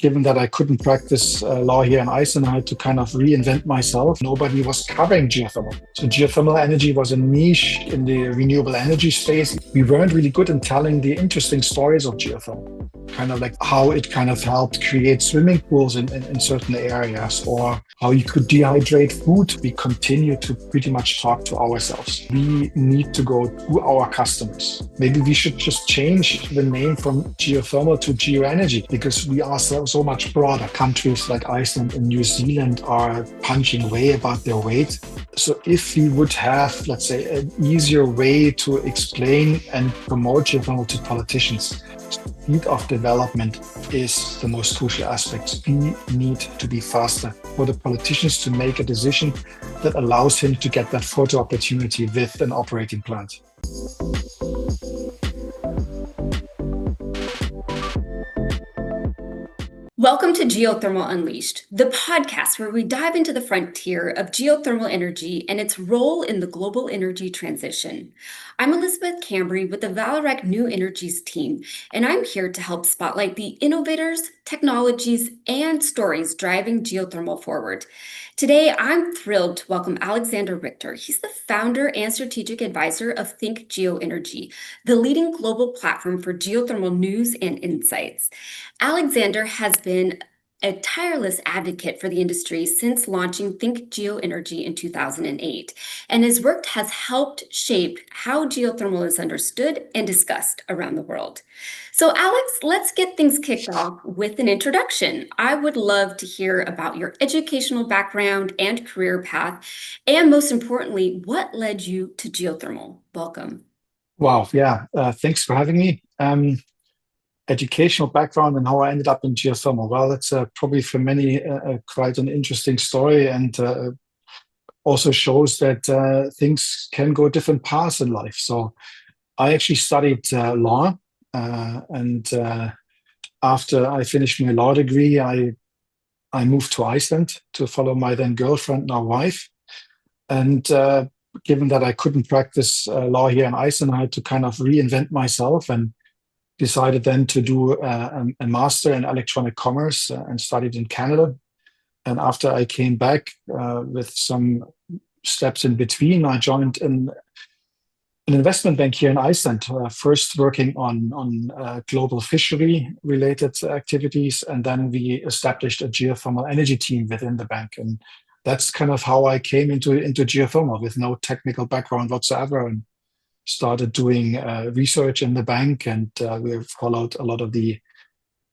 given that I couldn't practice law here in Iceland, I had to kind of reinvent myself. Nobody was covering geothermal. So geothermal energy was a niche in the renewable energy space. We weren't really good in telling the interesting stories of geothermal, kind of like how it kind of helped create swimming pools in certain areas, or how you could dehydrate food. We continue to pretty much talk to ourselves. We need to go to our customers. Maybe we should just change the name from geothermal to GeoEnergy, because we are so much broader. Countries like Iceland and New Zealand are punching way above their weight. So if we would have, let's say, an easier way to explain and promote geothermal to politicians, speed of development is the most crucial aspect. We need to be faster for the politicians to make a decision that allows him to get that photo opportunity with an operating plant. Welcome to Geothermal Unleashed, the podcast where we dive into the frontier of geothermal energy and its role in the global energy transition. I'm Elizabeth Cambre with the Valorec New Energies team, and I'm here to help spotlight the innovators, technologies, and stories driving geothermal forward. Today, I'm thrilled to welcome Alexander Richter. He's the founder and strategic advisor of ThinkGeoEnergy, the leading global platform for geothermal news and insights. Alexander has been a tireless advocate for the industry since launching ThinkGeoEnergy in 2008, and his work has helped shape how geothermal is understood and discussed around the world. So Alex, let's get things kicked off with an introduction. I would love to hear about your educational background and career path, and most importantly, what led you to geothermal. Welcome. Wow, yeah, thanks for having me. Educational background and how I ended up in geothermal. Well, it's probably for many quite an interesting story, and also shows that things can go different paths in life. So I actually studied law, and after I finished my law degree, I moved to Iceland to follow my then girlfriend, now wife. And given that I couldn't practice law here in Iceland, I had to kind of reinvent myself, and decided then to do a master in electronic commerce and studied in Canada. And after I came back with some steps in between, I joined an investment bank here in Iceland, first working on global fishery related activities. And then we established a geothermal energy team within the bank. And that's kind of how I came into geothermal with no technical background whatsoever, and started doing research in the bank, and we followed a lot of the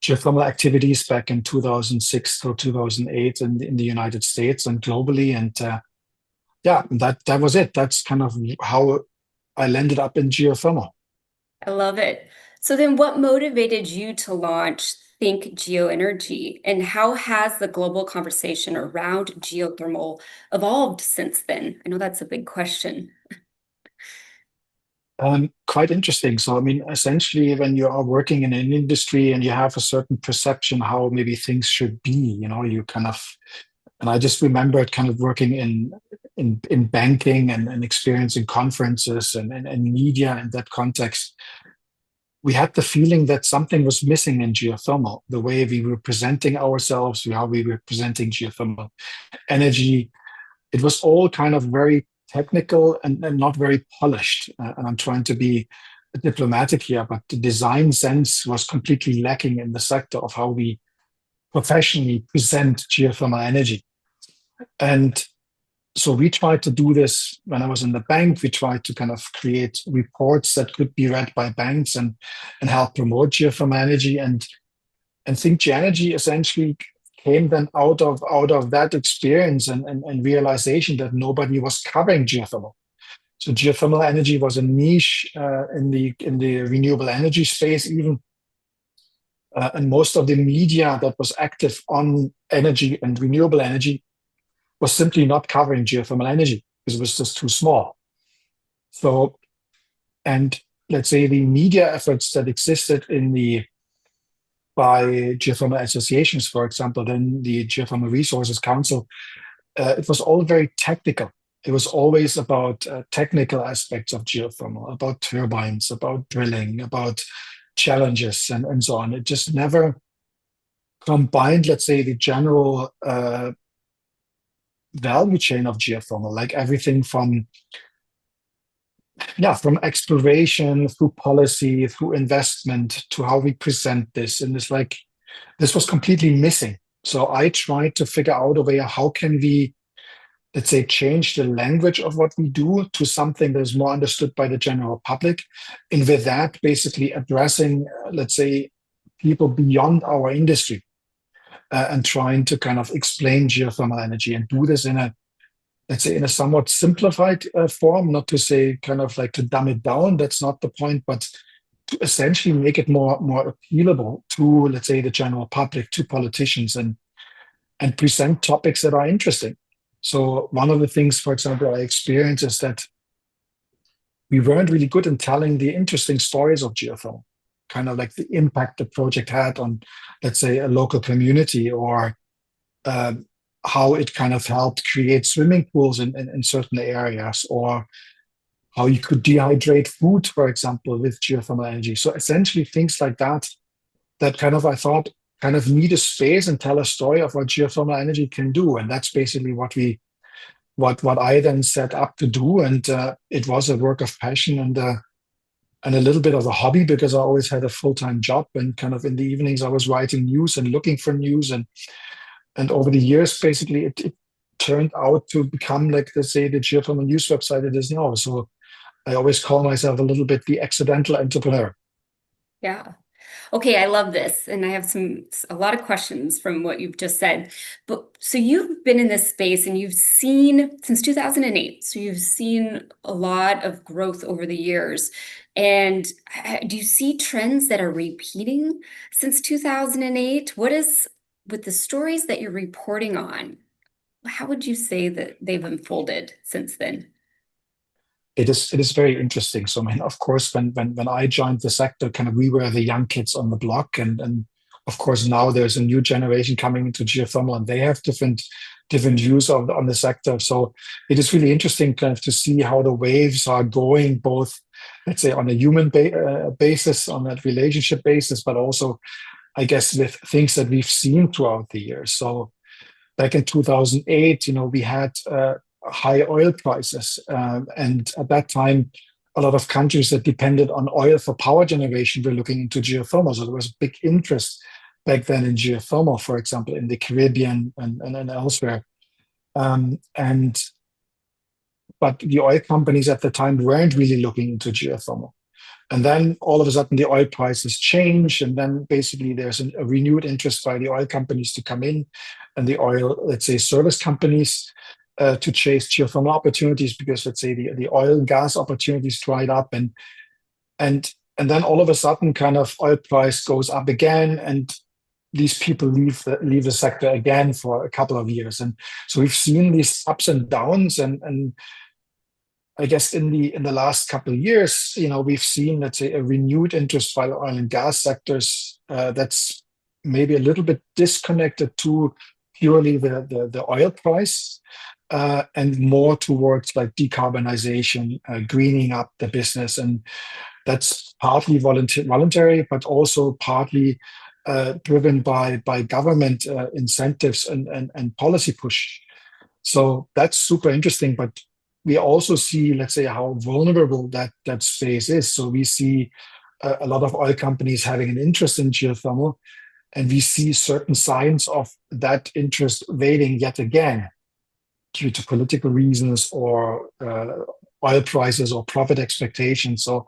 geothermal activities back in 2006 to 2008 in the United States and globally. And yeah, that was it. That's kind of how I landed up in geothermal. I love it. So then what motivated you to launch ThinkGeoEnergy, and how has the global conversation around geothermal evolved since then? I know that's a big question. Quite interesting. So, I mean, essentially, when you are working in an industry and you have a certain perception how maybe things should be, you kind of, and I just remembered kind of working in banking and experiencing conferences and media in that context. We had the feeling that something was missing in geothermal, the way we were presenting ourselves, how we were presenting geothermal energy. It was all kind of very technical and not very polished. And I'm trying to be diplomatic here, but the design sense was completely lacking in the sector of how we professionally present geothermal energy. And so we tried to do this when I was in the bank. We tried to kind of create reports that could be read by banks and help promote geothermal energy. And ThinkGeoEnergy essentially came then out of that experience and realization that nobody was covering geothermal. So geothermal energy was a niche in the renewable energy space, even, and most of the media that was active on energy and renewable energy was simply not covering geothermal energy because it was just too small. So, and let's say the media efforts that existed by geothermal associations, for example, then the Geothermal Resources Council, it was all very technical. It was always about technical aspects of geothermal, about turbines, about drilling, about challenges, and so on. It just never combined, let's say, the general value chain of geothermal, like everything from from exploration through policy, through investment to how we present this. And it's like this was completely missing. So I tried to figure out a way how can we, let's say, change the language of what we do to something that is more understood by the general public. And with that, basically addressing, let's say, people beyond our industry and trying to kind of explain geothermal energy and do this in a, let's say, in a somewhat simplified form, not to say kind of like to dumb it down. That's not the point, but to essentially make it more appealable to, let's say, the general public, to politicians, and present topics that are interesting. So one of the things, for example, I experienced is that we weren't really good in telling the interesting stories of geothermal, kind of like the impact the project had on, let's say, a local community, or uh, how it kind of helped create swimming pools in certain areas, or how you could dehydrate food, for example, with geothermal energy. So essentially things like that, that kind of, I thought, kind of need a space and tell a story of what geothermal energy can do. And that's basically what I then set up to do. And it was a work of passion and a little bit of a hobby, because I always had a full-time job, and kind of in the evenings I was writing news and looking for news. And over the years, basically, it turned out to become, like, let's say, the geothermal news website it is now. So I always call myself a little bit the accidental entrepreneur. Yeah. Okay, I love this. And I have a lot of questions from what you've just said. But so you've been in this space and you've seen since 2008. So you've seen a lot of growth over the years. And do you see trends that are repeating since 2008? What is, with the stories that you're reporting on, how would you say that they've unfolded since then? It is very interesting. So, I mean, of course, when I joined the sector, kind of we were the young kids on the block, and of course now there's a new generation coming into geothermal, and they have different views on the sector. So it is really interesting kind of to see how the waves are going, both, let's say, on a human basis, on that relationship basis, but also, I guess, with things that we've seen throughout the years. So back in 2008, we had high oil prices. And at that time, a lot of countries that depended on oil for power generation were looking into geothermal. So there was a big interest back then in geothermal, for example, in the Caribbean and elsewhere. And but the oil companies at the time weren't really looking into geothermal. And then all of a sudden the oil prices change, and then basically there's a renewed interest by the oil companies to come in, and the oil, let's say, service companies to chase geothermal opportunities, because, let's say, the oil and gas opportunities dried up, and then all of a sudden kind of oil price goes up again, and these people leave the sector again for a couple of years. And so we've seen these ups and downs, and I guess in the last couple of years, we've seen, let's say, a renewed interest by the oil and gas sectors that's maybe a little bit disconnected to purely the oil price, and more towards like decarbonization, greening up the business. And that's partly voluntary, but also partly driven by government incentives and policy push. So that's super interesting. But we also see, let's say, how vulnerable that space is. So we see a lot of oil companies having an interest in geothermal, and we see certain signs of that interest waning yet again due to political reasons, or oil prices, or profit expectations. So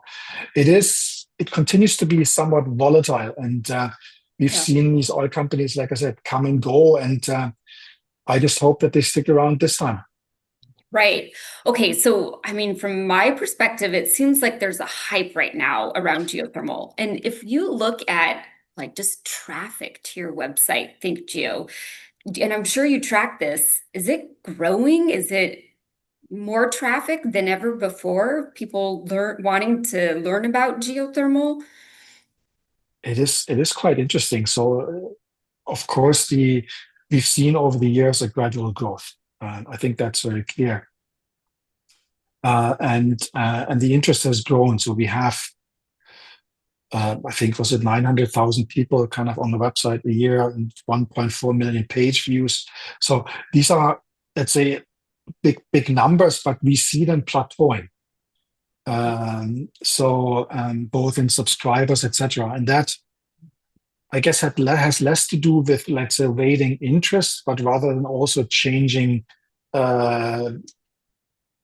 it continues to be somewhat volatile, and we've Yeah. seen these oil companies, like I said, come and go, and I just hope that they stick around this time. Right. Okay. So, I mean, from my perspective, it seems like there's a hype right now around geothermal. And if you look at like just traffic to your website, ThinkGeo, and I'm sure you track this, is it growing? Is it more traffic than ever before? People wanting to learn about geothermal? It is quite interesting. So, of course, we've seen over the years a gradual growth. I think that's very clear. And the interest has grown. So we have I think was it 900,000 people kind of on the website a year and 1.4 million page views. So these are, let's say, big numbers, but we see them plateauing. Both in subscribers, etc. And that, I guess, has less to do with, let's say, waning interest, but rather than also changing uh,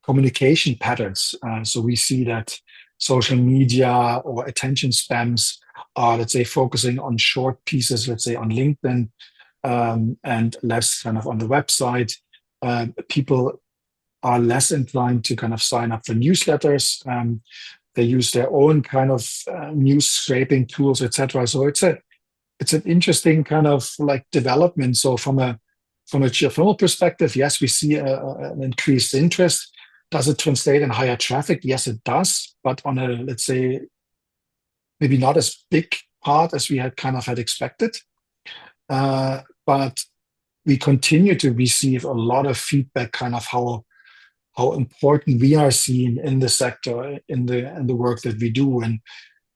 communication patterns. So we see that social media or attention spams are, let's say, focusing on short pieces, let's say on LinkedIn, and less kind of on the website. People are less inclined to kind of sign up for newsletters. They use their own kind of news scraping tools, etc. So it's an interesting kind of like development. So from a geothermal perspective, yes, we see an increased interest. Does it translate in higher traffic? Yes, it does, but on a, let's say, maybe not as big part as we had expected. But we continue to receive a lot of feedback, kind of how important we are seen in the sector, in the work that we do. And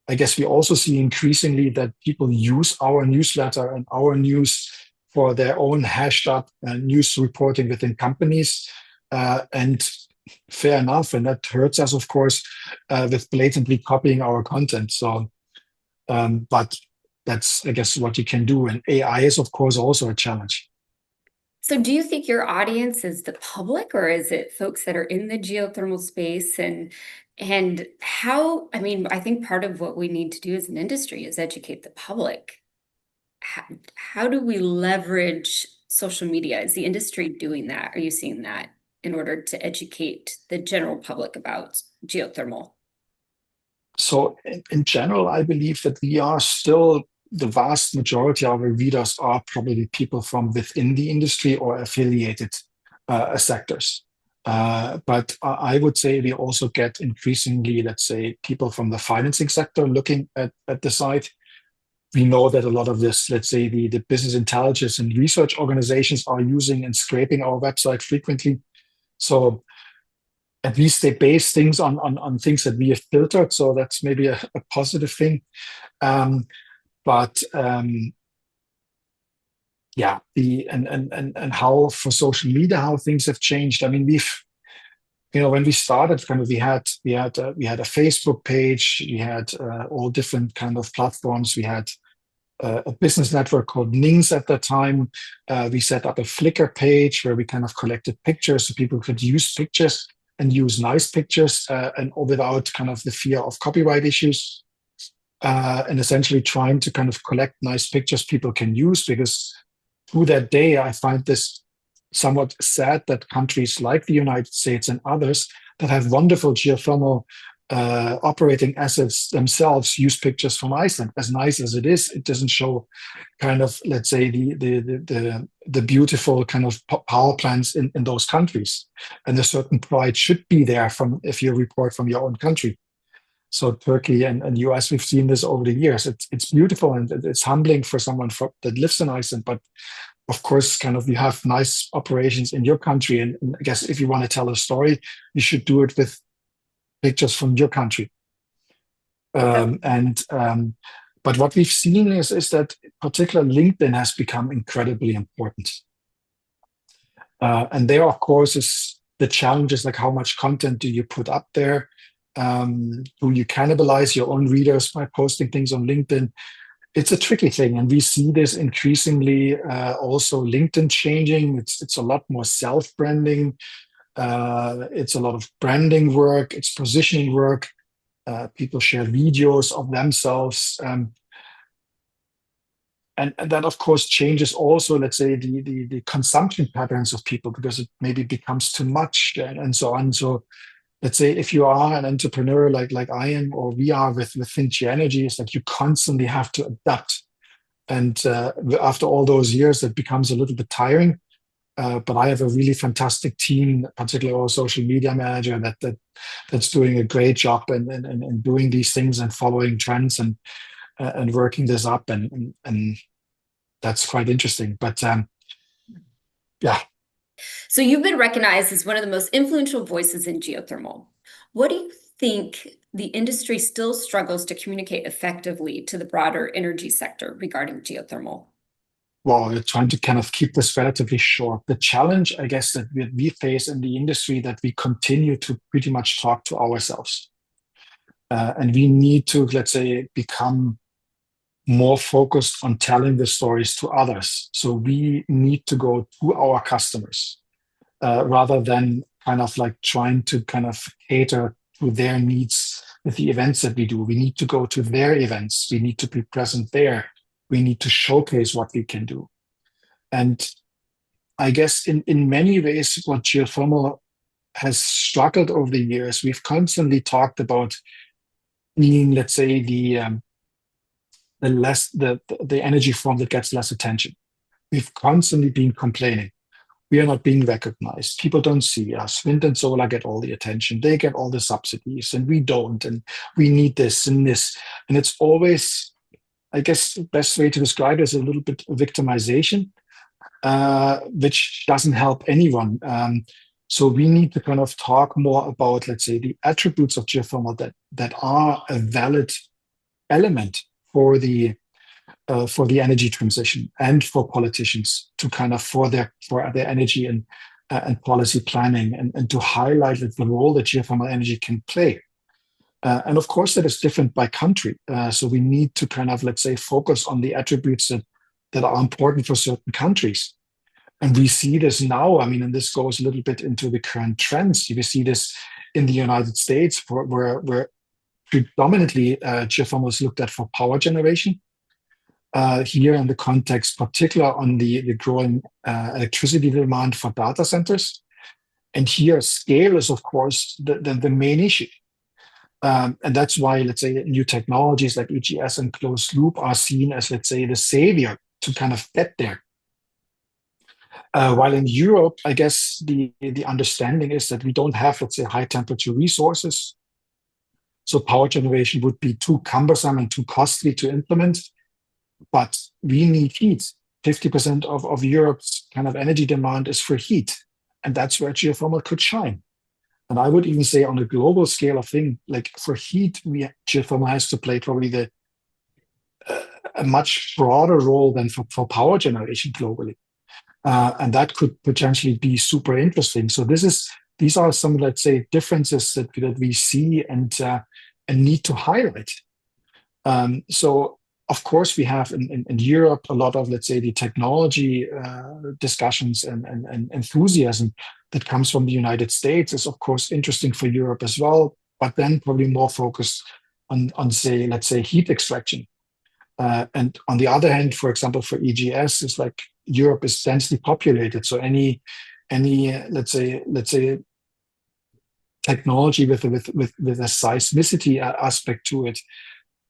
I guess we also see increasingly that people use our newsletter and our news for their own hashed up news reporting within companies. And fair enough, and that hurts us, of course, with blatantly copying our content. So, but that's, I guess, what you can do. And AI is, of course, also a challenge. So do you think your audience is the public, or is it folks that are in the geothermal space? And how, I mean, I think part of what we need to do as an industry is educate the public. How do we leverage social media? Is the industry doing that? Are you seeing that in order to educate the general public about geothermal? So in general, I believe that we are still, the vast majority of our readers are probably people from within the industry or affiliated sectors. But I would say we also get increasingly, let's say, people from the financing sector looking at the site. We know that a lot of this, let's say, the business intelligence and research organizations are using and scraping our website frequently. So at least they base things on things that we have filtered. So that's maybe a positive thing. Um, but yeah, and how for social media, how things have changed. I mean, when we started, kind of we had a Facebook page, we had all different kind of platforms. We had a business network called Nings at that time. We set up a Flickr page where we kind of collected pictures so people could use pictures and use nice pictures and without kind of the fear of copyright issues. And essentially trying to kind of collect nice pictures people can use, because through that day, I find this somewhat sad that countries like the United States and others that have wonderful geothermal operating assets themselves use pictures from Iceland. As nice as it is, it doesn't show kind of, let's say, the beautiful kind of power plants in those countries. And a certain pride should be there from if you report from your own country. So Turkey and US, we've seen this over the years. It's beautiful and it's humbling for someone that lives in Iceland. But of course, kind of you have nice operations in your country. And I guess if you want to tell a story, you should do it with pictures from your country. But what we've seen is that particularly LinkedIn has become incredibly important. And there, of course, is the challenge is like how much content do you put up there? Do you cannibalize your own readers by posting things on LinkedIn? It's a tricky thing, and we see this increasingly. Also, LinkedIn changing. It's a lot more self-branding. It's a lot of branding work. It's positioning work. People share videos of themselves, and that of course changes also, let's say, the consumption patterns of people, because it maybe becomes too much and so on. So let's say if you are an entrepreneur like I am, or we are with ThinkGeoEnergy, it's like you constantly have to adapt. And after all those years, it becomes a little bit tiring. But I have a really fantastic team, particularly our social media manager, that's doing a great job and doing these things and following trends and working this up, and that's quite interesting. But yeah. So you've been recognized as one of the most influential voices in geothermal. What do you think the industry still struggles to communicate effectively to the broader energy sector regarding geothermal? Well, we're trying to kind of keep this relatively short. The challenge, I guess, that we face in the industry that we continue to pretty much talk to ourselves. And we need to, let's say, become more focused on telling the stories to others. So we need to go to our customers rather than kind of like trying to kind of cater to their needs with the events that we do. We need to go to their events. We need to be present there. We need to showcase what we can do. And I guess in many ways, what geothermal has struggled over the years, we've constantly talked about being, let's say, the energy form that gets less attention. We've constantly been complaining. We are not being recognized. People don't see us. Wind and solar get all the attention. They get all the subsidies, and we don't. And we need this and this. And it's always, I guess, the best way to describe it is a little bit of victimization, which doesn't help anyone. So we need to kind of talk more about, let's say, the attributes of geothermal that are a valid element for the energy transition and for politicians to kind of for their energy and policy planning and to highlight the role that geothermal energy can play. And of course, that is different by country. So we need to kind of, let's say, focus on the attributes that are important for certain countries. And we see this now. I mean, and this goes a little bit into the current trends. We see this in the United States, where predominantly geothermal is looked at for power generation. Here in the context, particular on the growing electricity demand for data centers. And here scale is, of course, the main issue. And that's why, let's say, new technologies like EGS and closed loop are seen as, let's say, the savior to kind of get there. While in Europe, I guess the understanding is that we don't have, let's say, high temperature resources. So power generation would be too cumbersome and too costly to implement. But we need heat. 50% of Europe's kind of energy demand is for heat. And that's where geothermal could shine. And I would even say on a global scale of thing, like for heat, geothermal has to play probably a much broader role than for power generation globally. And that could potentially be super interesting. So these are some, let's say, differences that we see and need to highlight. So of course, we have in Europe a lot of, let's say, the technology discussions and enthusiasm that comes from the United States is, of course, interesting for Europe as well, but then probably more focused on say, let's say, heat extraction. And on the other hand, for example, for EGS, it's like Europe is densely populated. So any let's say technology with a seismicity aspect to it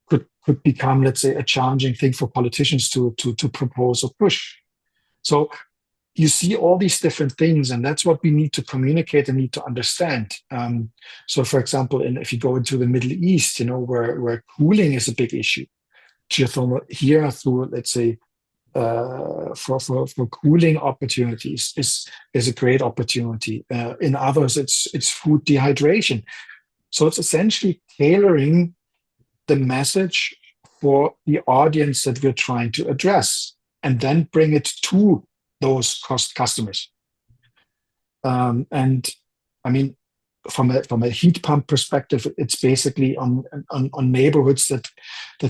could become, let's say, a challenging thing for politicians to propose or push. So you see all these different things, and that's what we need to communicate and need to understand. So, for example, if you go into the Middle East, where cooling is a big issue, geothermal here through, let's say, for cooling opportunities is a great opportunity. In others, it's food dehydration. So it's essentially tailoring the message for the audience that we're trying to address, and then bring it to those customers. And I mean, from a heat pump perspective, it's basically on neighborhoods that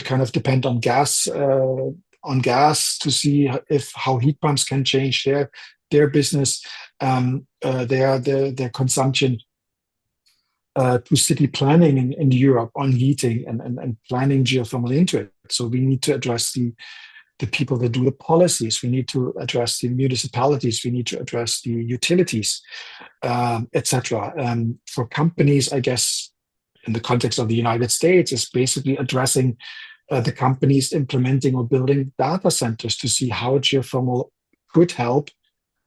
kind of depend on gas to see how heat pumps can change their business, their consumption. To city planning in Europe on heating and planning geothermal into it. So we need to address the people that do the policies. We need to address the municipalities. We need to address the utilities, etc. For companies, I guess, in the context of the United States, is basically addressing the companies implementing or building data centers to see how geothermal could help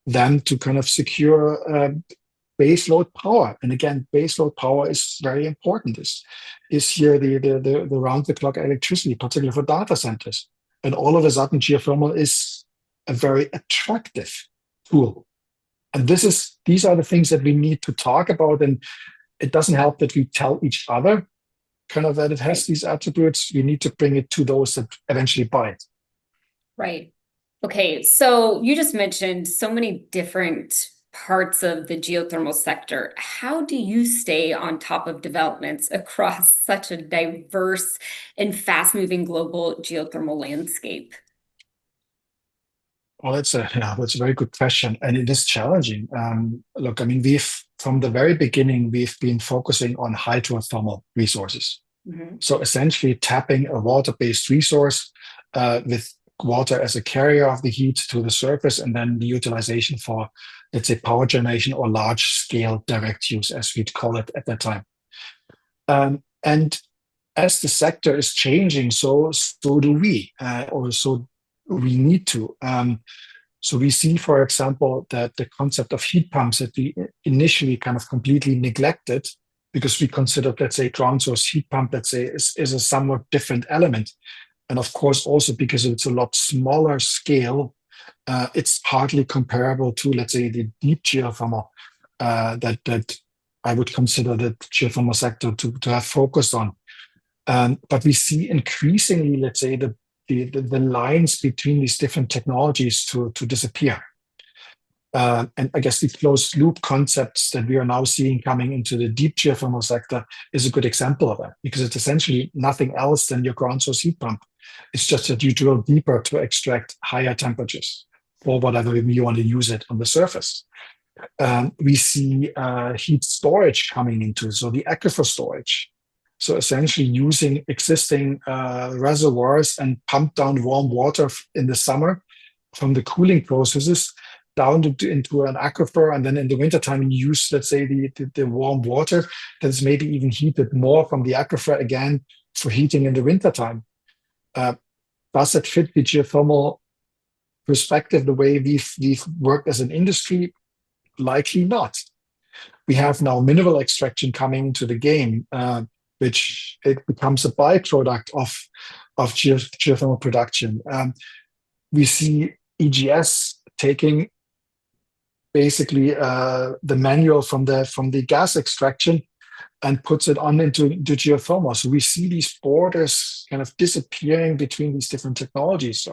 them to kind of secure baseload power. And again, baseload power is very important. Is here the round-the-clock electricity, particularly for data centers. And all of a sudden, geothermal is a very attractive tool. And these are the things that we need to talk about. And it doesn't help that we tell each other. kind of that it has these attributes, you need to bring it to those that eventually buy it. Right. Okay, so you just mentioned so many different parts of the geothermal sector. How do you stay on top of developments across such a diverse and fast-moving global geothermal landscape? Well, that's a very good question, and it is challenging. Look, I mean, we've from the very beginning we've been focusing on hydrothermal resources. Mhm. So essentially, tapping a water-based resource with water as a carrier of the heat to the surface, and then the utilization for, let's say, power generation or large-scale direct use, as we'd call it at that time. And as the sector is changing, so do we, or so we need to. So we see, for example, that the concept of heat pumps that we initially kind of completely neglected because we considered, let's say, ground source heat pump, let's say, is a somewhat different element. And of course, also because it's a lot smaller scale, it's hardly comparable to, let's say, the deep geothermal that I would consider the geothermal sector to have focused on. But we see increasingly, let's say, the lines between these different technologies to disappear. And I guess the closed loop concepts that we are now seeing coming into the deep geothermal sector is a good example of that, because it's essentially nothing else than your ground source heat pump. It's just that you drill deeper to extract higher temperatures or whatever you want to use it on the surface. We see heat storage coming into, so the aquifer storage. So essentially using existing reservoirs and pump down warm water in the summer from the cooling processes down into an aquifer, and then in the wintertime you use, let's say, the warm water that's maybe even heated more from the aquifer again for heating in the wintertime. Does it fit the geothermal perspective the way we've worked as an industry? Likely not. We have now mineral extraction coming into the game, which it becomes a byproduct of geothermal production. We see EGS taking basically the manual from the gas extraction and puts it on into geothermal. So we see these borders kind of disappearing between these different technologies.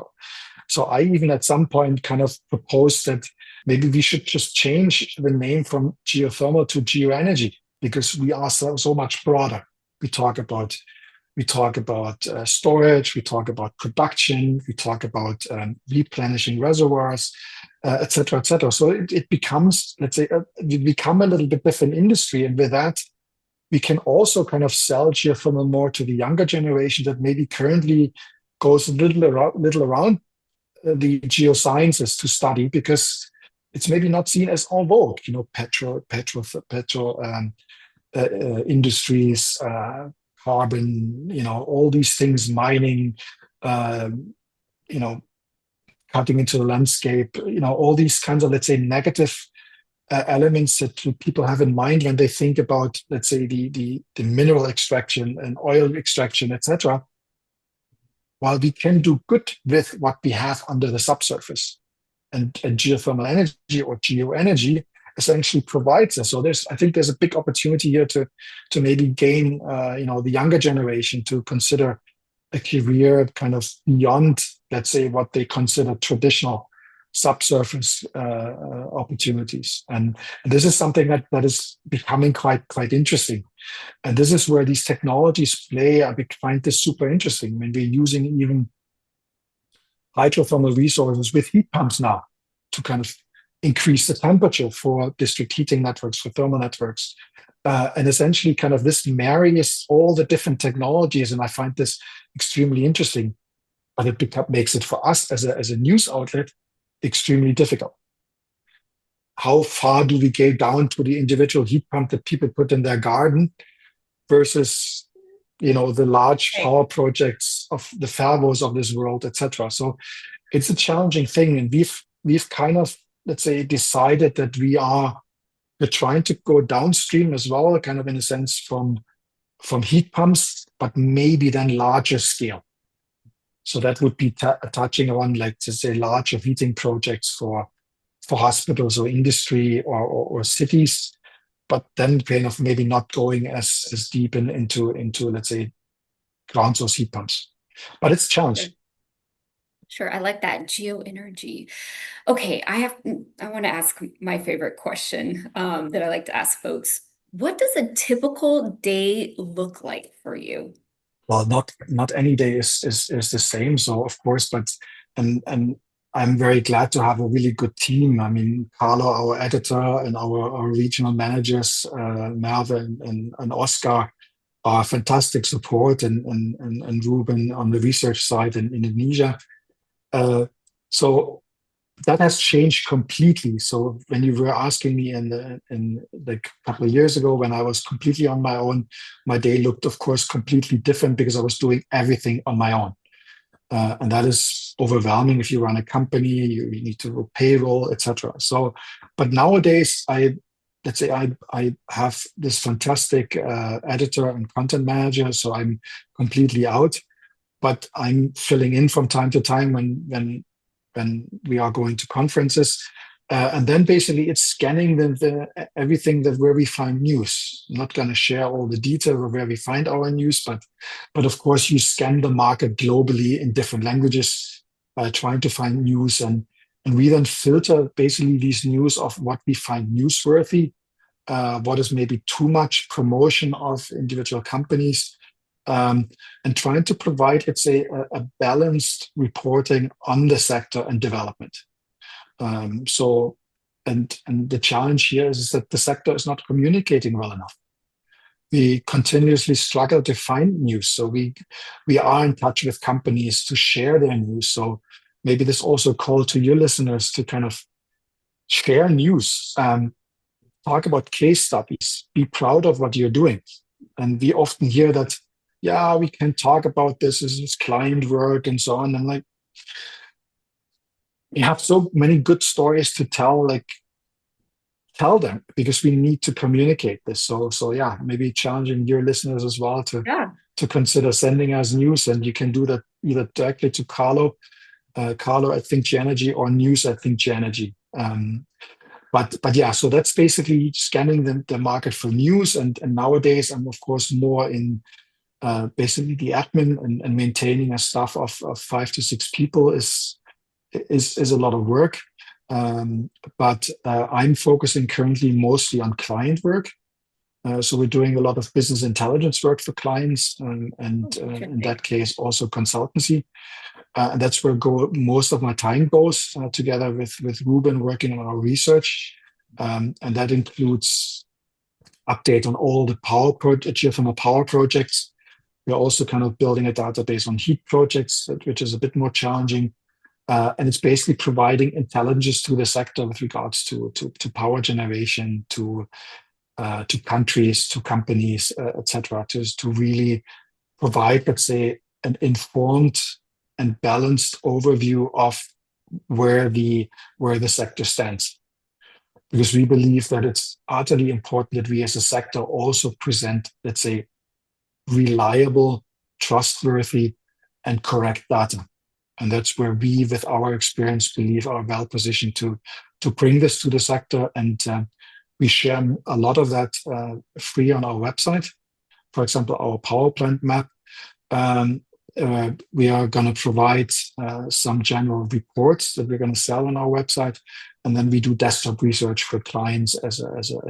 So I even at some point kind of proposed that maybe we should just change the name from geothermal to GeoEnergy, because we are so much broader. We talk about storage, we talk about production, we talk about replenishing reservoirs, et cetera, et cetera. So it becomes, let's say, we become a little bit different industry. And with that, we can also kind of sell geothermal more to the younger generation that maybe currently goes a little around the geosciences to study, because it's maybe not seen as en vogue, petrol industries, carbon, all these things, mining, cutting into the landscape, all these kinds of, let's say, negative elements that people have in mind when they think about, let's say, the mineral extraction and oil extraction, etc. While we can do good with what we have under the subsurface, and geothermal energy or geoenergy essentially provides us. So I think there's a big opportunity here to maybe gain, the younger generation to consider a career kind of beyond, let's say, what they consider traditional subsurface opportunities. And this is something that is becoming quite interesting. And this is where these technologies play. I find this super interesting. I mean, we're using even hydrothermal resources with heat pumps now to kind of increase the temperature for district heating networks, for thermal networks. And essentially kind of this marries all the different technologies. And I find this extremely interesting, but it makes it for us as a news outlet extremely difficult. How far do we go down to the individual heat pump that people put in their garden versus, the large power projects of the Fervos of this world, etc. So it's a challenging thing, and we've kind of, let's say, decided that we're trying to go downstream as well, kind of in a sense from heat pumps, but maybe then larger scale. So that would be touching on, like, to say, larger heating projects for hospitals or industry or cities, but then kind of maybe not going as deep into let's say ground source heat pumps. But it's a Sure. challenge. Sure, I like that. GeoEnergy. Okay, I want to ask my favorite question that I like to ask folks. What does a typical day look like for you? Well, not any day is the same. So of course, but and I'm very glad to have a really good team. I mean, Carlo, our editor, and our regional managers, Merve and Oscar, are fantastic support, and Ruben on the research side in Indonesia. Uh, so that has changed completely. So when you were asking me in like a couple of years ago, when I was completely on my own, my day looked, of course, completely different because I was doing everything on my own, and that is overwhelming. If you run a company, you need to do payroll, etc. So, but nowadays, let's say I have this fantastic editor and content manager, so I'm completely out, but I'm filling in from time to time when we are going to conferences. And then basically it's scanning the everything that where we find news. I'm not going to share all the detail of where we find our news, but of course you scan the market globally in different languages, trying to find news, and we then filter basically these news of what we find newsworthy, what is maybe too much promotion of individual companies, and trying to provide, let's say, a balanced reporting on the sector and development. So, and the challenge here is that the sector is not communicating well enough. We continuously struggle to find news. So we are in touch with companies to share their news. So maybe this also a call to your listeners to kind of share news, talk about case studies, be proud of what you're doing. And we often hear that, yeah, we can talk about this as client work and so on. And like, we have so many good stories to tell, like tell them because we need to communicate this. So yeah, maybe challenging your listeners as well Yeah. to consider sending us news, and you can do that either directly to Carlo at ThinkGeoEnergy, or news at ThinkGeoEnergy. But yeah, so that's basically scanning the market for news, and nowadays I'm of course more in basically the admin and maintaining a staff of 5 to 6 people is a lot of work. But I'm focusing currently mostly on client work. So we're doing a lot of business intelligence work for clients, and in Interesting. that case also consultancy. And that's where most of my time goes, together with Ruben working on our research. And that includes update on all the geothermal power projects. We're also kind of building a database on heat projects, which is a bit more challenging. And it's basically providing intelligence to the sector with regards to power generation, to countries, to companies, etc., to really provide, let's say, an informed and balanced overview of where the sector stands. Because we believe that it's utterly important that we as a sector also present, let's say, reliable, trustworthy, and correct data. And that's where we, with our experience, believe are well positioned to bring this to the sector. And we share a lot of that free on our website. For example, our power plant map. We are going to provide some general reports that we're going to sell on our website. And then we do desktop research for clients as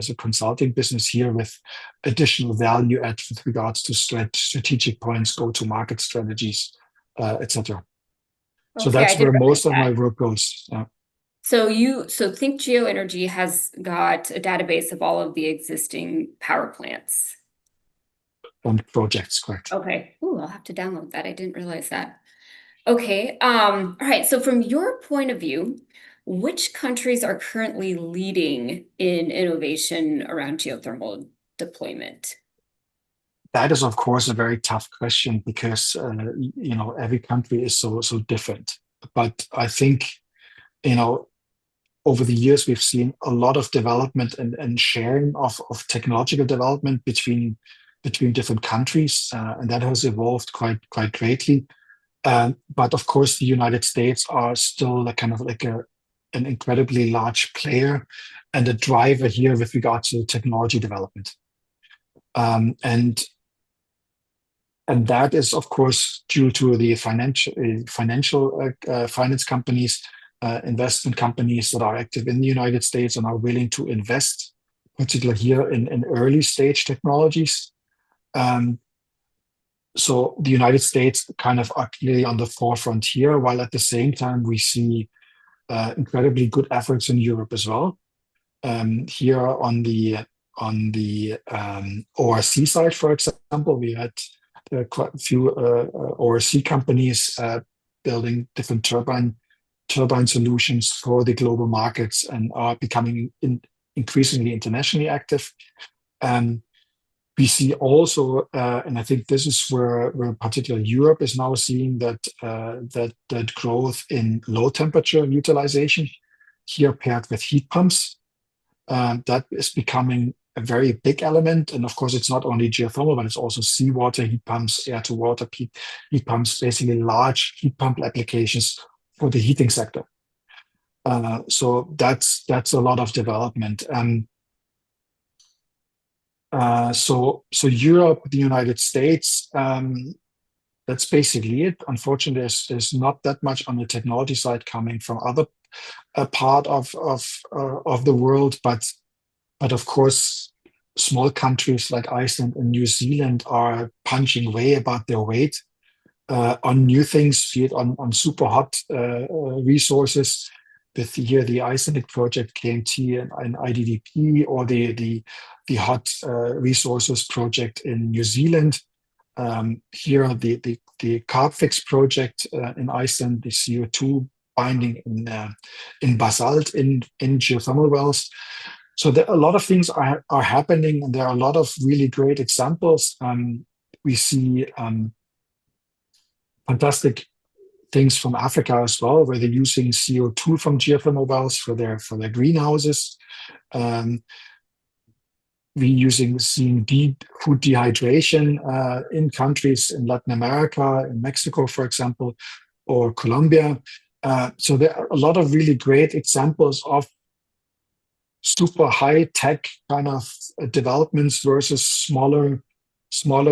a consulting business here, with additional value add with regards to strategic points, go-to-market strategies, etc. So Okay, I that's didn't where realize most of that. my work goes. So Think GeoEnergy has got a database of all of the existing power plants. On projects, correct. Okay. Ooh, I'll have to download that. I didn't realize that. Okay. All right. So from your point of view, which countries are currently leading in innovation around geothermal deployment? That is, of course, a very tough question because every country is so different. But I think over the years we've seen a lot of development and sharing of technological development between different countries, and that has evolved quite greatly. But of course, the United States are still like kind of like an incredibly large player and a driver here with regards to technology development. And that is, of course, due to the finance companies, investment companies that are active in the United States and are willing to invest, particularly here in early stage technologies. So the United States kind of are clearly on the forefront here, while at the same time we see incredibly good efforts in Europe as well. Here on the ORC side, for example, we had quite a few ORC companies building different turbine solutions for the global markets and are becoming increasingly internationally active. We see also, and I think this is where particularly Europe is now seeing that growth in low temperature utilization here paired with heat pumps. That is becoming a very big element. And of course, it's not only geothermal, but it's also seawater heat pumps, air to water heat pumps, basically large heat pump applications for the heating sector. So that's a lot of development. So Europe, the United States, that's basically it. Unfortunately, there's not that much on the technology side coming from other part of the world, but of course, small countries like Iceland and New Zealand are punching way above their weight on new things, be it on super hot resources. With here the Icelandic project KMT and IDDP, or the hot resources project in New Zealand. Here the Carbfix project in Iceland, the CO2 binding in basalt in geothermal wells. So there a lot of things are happening, and there are a lot of really great examples. We see fantastic things from Africa as well, where they're using CO2 from geothermal wells for their greenhouses. We're seeing deep food dehydration in countries in Latin America, in Mexico, for example, or Colombia. So there are a lot of really great examples of super high tech kind of developments versus smaller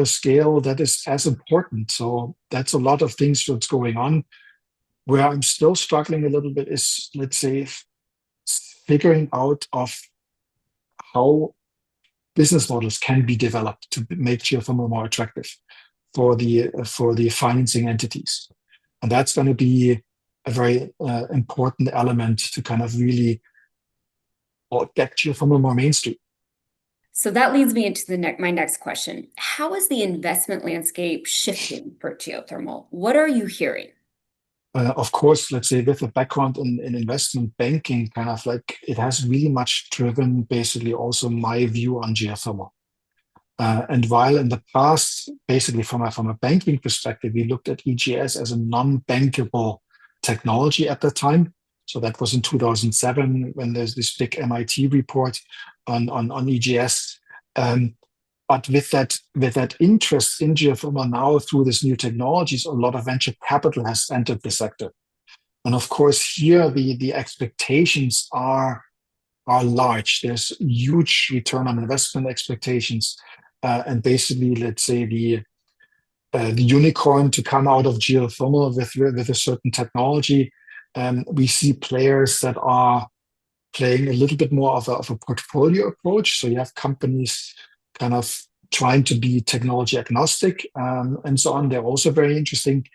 scale that is as important. So that's a lot of things that's going on. Where I'm still struggling a little bit is, let's say, figuring out of how business models can be developed to make geothermal more attractive for the financing entities. And that's going to be a very important element to kind of really get geothermal more mainstream. So that leads me into my next question. How is the investment landscape shifting for geothermal? What are you hearing? Of course, let's say with a background in investment banking, kind of like it has really much driven basically also my view on geothermal. And while in the past, basically from a banking perspective, we looked at EGS as a non-bankable technology at the time. So that was in 2007 when there's this big MIT report on EGS. But with that interest in geothermal now through these new technologies, a lot of venture capital has entered the sector. And of course, here the expectations are large. There's huge return on investment expectations. And basically, let's say the unicorn to come out of geothermal with a certain technology. We see players that are playing a little bit more of a portfolio approach. So you have companies kind of trying to be technology agnostic and so on. They're also very interesting.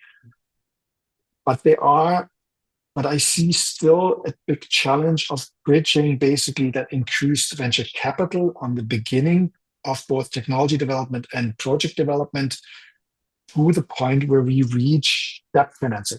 But I see still a big challenge of bridging basically that increased venture capital on the beginning of both technology development and project development to the point where we reach debt financing.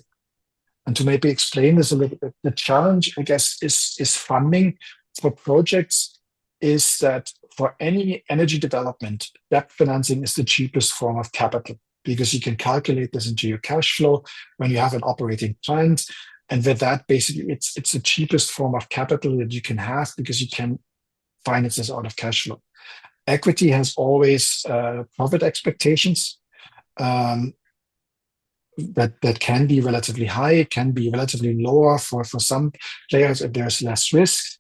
And to maybe explain this a little bit, the challenge, I guess, is funding for projects is that for any energy development, debt financing is the cheapest form of capital because you can calculate this into your cash flow when you have an operating plant. And with that, basically, it's the cheapest form of capital that you can have because you can finance this out of cash flow. Equity has always profit expectations. that can be relatively high, it can be relatively lower for some players if there's less risk.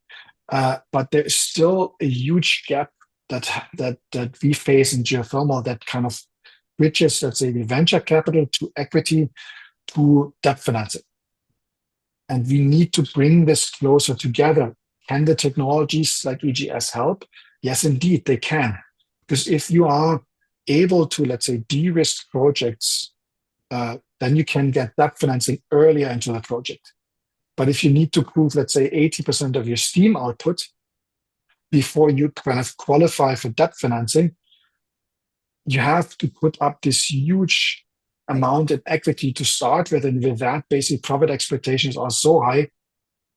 But there is still a huge gap that we face in geothermal that kind of bridges, let's say, the venture capital to equity to debt financing. And we need to bring this closer together. Can the technologies like EGS help? Yes, indeed, they can. Because if you are able to, let's say, de-risk projects, then you can get debt financing earlier into the project. But if you need to prove, let's say, 80% of your steam output before you kind of qualify for debt financing, you have to put up this huge amount in equity to start with. And with that, basically, profit expectations are so high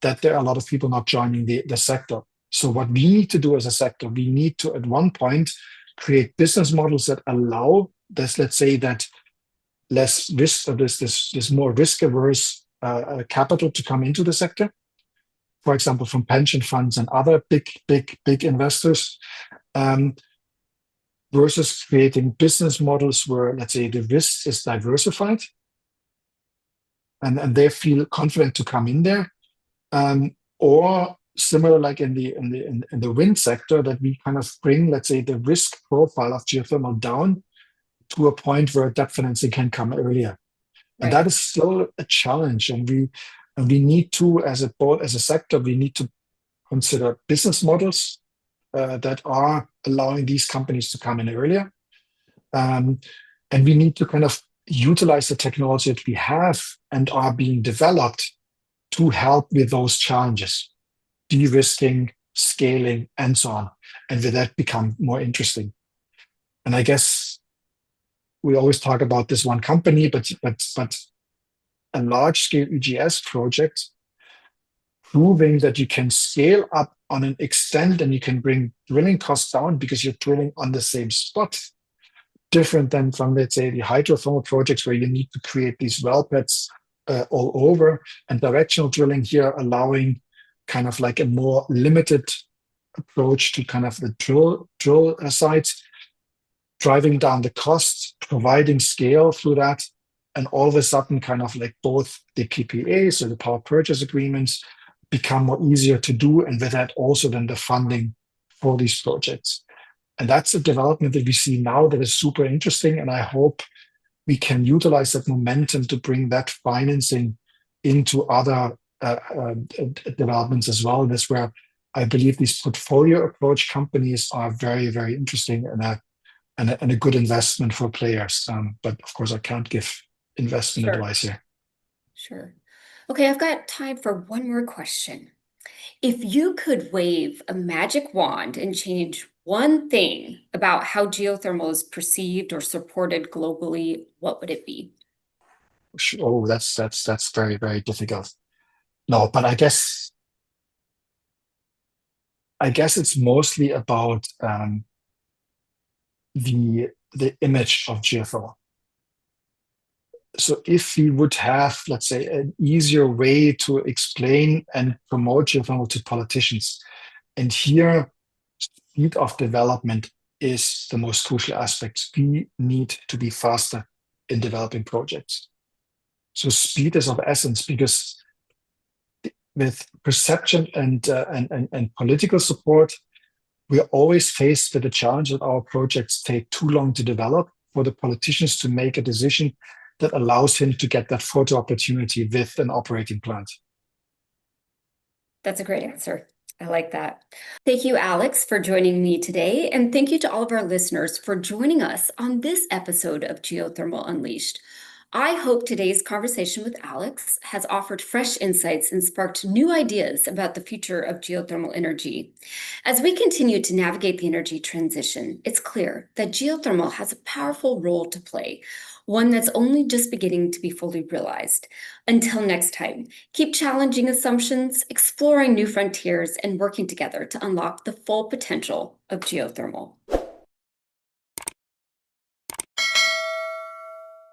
that there are a lot of people not joining the sector. So what we need to do as a sector, we need to, at one point, create business models that allow this, let's say, that less risk, or this more risk-averse capital to come into the sector. For example, from pension funds and other big investors, versus creating business models where, let's say, the risk is diversified, and they feel confident to come in there, or similar like in the wind sector, that we kind of bring, let's say, the risk profile of geothermal down to a point where debt financing can come earlier. And that is still a challenge. And we need to, as a sector, we need to consider business models that are allowing these companies to come in earlier. And we need to kind of utilize the technology that we have and are being developed to help with those challenges, de-risking, scaling, and so on. And with that, become more interesting. And I guess we always talk about this one company, but a large-scale EGS project proving that you can scale up on an extent and you can bring drilling costs down because you're drilling on the same spot, different than from, let's say, the hydrothermal projects where you need to create these well beds all over, and directional drilling here allowing kind of like a more limited approach to kind of the drill sites, driving down the costs, providing scale through that, and all of a sudden kind of like both the PPAs, so the power purchase agreements, become more easier to do, and with that also then the funding for these projects. And that's a development that we see now that is super interesting, and I hope we can utilize that momentum to bring that financing into other developments as well. And that's where I believe these portfolio approach companies are very, very interesting and a good investment for players. But of course, I can't give investment advice here. Sure. Okay, I've got time for one more question. If you could wave a magic wand and change one thing about how geothermal is perceived or supported globally, what would it be? Oh, that's very, very difficult. No, but I guess it's mostly about the image of geothermal. So if we would have, let's say, an easier way to explain and promote geothermal to politicians, and here speed of development is the most crucial aspect. We need to be faster in developing projects. So speed is of essence, because with perception and political support, we are always faced with the challenge that our projects take too long to develop for the politicians to make a decision that allows him to get that photo opportunity with an operating plant. That's a great answer. I like that. Thank you, Alex, for joining me today. And thank you to all of our listeners for joining us on this episode of Geothermal Unleashed. I hope today's conversation with Alex has offered fresh insights and sparked new ideas about the future of geothermal energy. As we continue to navigate the energy transition, it's clear that geothermal has a powerful role to play, one that's only just beginning to be fully realized. Until next time, keep challenging assumptions, exploring new frontiers, and working together to unlock the full potential of geothermal.